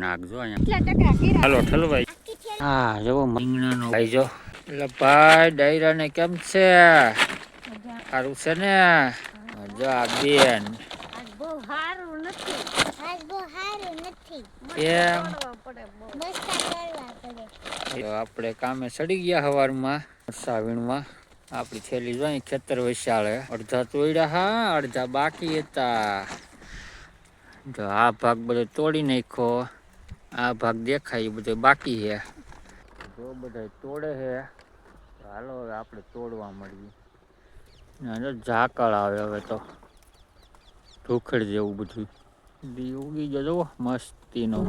નાખજો અહીંયા હાલો ઠલભાઈ. હા જો રીંગણાનો ભાઈ જો એટલે ભાઈ ડાયરા ને કેમ છે? સારું છે ને? જો આ બેન આપણે કામે ચડી ગયા સવારમાં મરસા વીણવા. આપડી થેલી જોઈ ખેતર વિશાળે અડધા તોડ્યા હા અડધા બાકી હતા. જો આ ભાગ બધો તોડી નાખ્યો, આ ભાગ દેખાય બધો બાકી છે. જો બધા તોડે છે. હાલો હવે આપણે તોડવા મળીએ. ઝાકળ આવે હવે તો ઢોખડ જેવું બધું દી ઉગી જજો મસ્તીનો.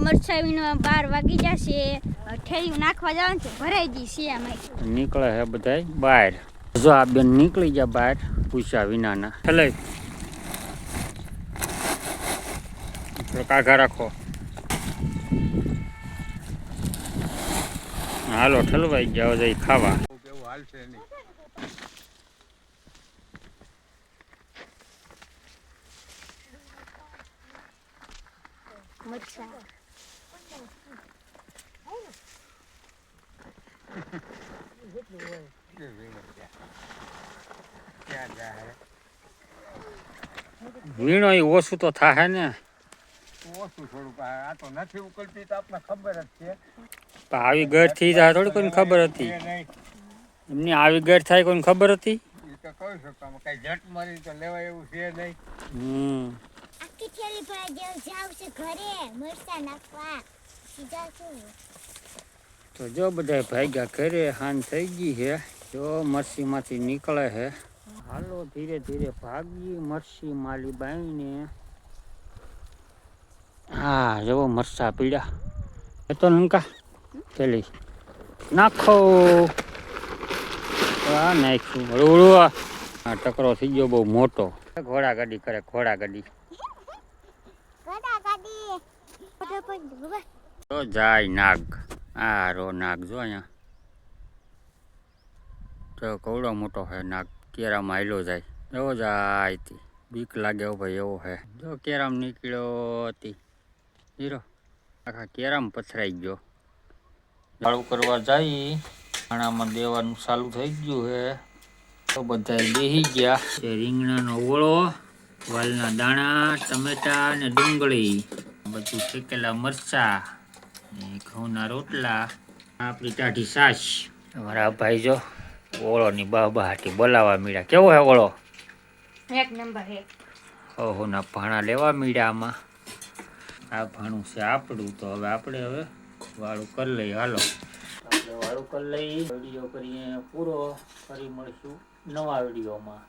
મરસાવીનો 12 વાગી જશે. ઠેલી નાખવા જવાનું છે, ભરાઈ ગઈ છે આમાં. નીકળે છે બધાય બહાર. જો આ બેન નીકળી ગયા બહાર પૂછ્યા વિનાના. ઠલાઈ કાઘા રાખો. હાલો ઠલવાઈ જાવ જઈ ખાવા. વીણો એ ઓછું તો થાય ને. ઓછું થોડુંક આ તો નથી ઉકળતી તો આપને ખબર જ છે. આવી ગેર થઈ જાય થોડી કોઈને ખબર હતી. એમની આવી ગેર થાય કોઈને ખબર હતી. એ તો કહી શકો કઈ ઝટ મારી તો લેવાય એવું છે નહીં. આખી થેલી ભરાઈ જાવ છે ઘરે મરસા નાખવા સીધા છું. તો જો બધા ભાગ્યા ઘરે હાન થઈ ગઈ છે. જો મરસી માંથી નીકળે છે. હાલો ધીરે ધીરે ભાગી મરસી માલી બાઈને. હા જો મરસા પીડ્યા એ તો નંકા પેલી નાખો. આ નાખ્યું હળવું. આ ટકરો થઈ ગયો બહુ મોટો. ઘોડા ગાડી કરે ઘોડા ગાડી. તો જાય નાગ. આ રો નાગ જો અહીંયા તો કવડો મોટો હે નાગ. કેરામાં હાલ્યો જાય એવો જાય હતી. બીક લાગે ભાઈ એવો હે. જો કેરામ નીકળ્યો હતી હીરો આખા કેરામ પથરાઈ ગયો. ચાલુ કરવા જાય ખાણામાં દેવાનું ચાલુ થઈ ગયું હે. તો બધા બેસી ગયા. રીંગણાનો ઓળો, વાલના દાણા, ટમેટા ને ડુંગળી, બધું શેકેલા મરચા ને ઘઉંના રોટલા, આપણી ટાઢી છાશ. અમારા ભાઈ જો ઓળોની બહાટી બોલાવા મળ્યા. કેવો હે ઓળો? એક નંબર હે. ઓહો ના ભાણા લેવા મળ્યા આમાં. આ ભાણું છે આપણું. તો હવે આપણે વાળું કરી લઈએ. હાલો આપણે વાળું કરી લઈએ. વિડીયો કરીએ પૂરો. ફરી મળીશું નવા વિડીયોમાં.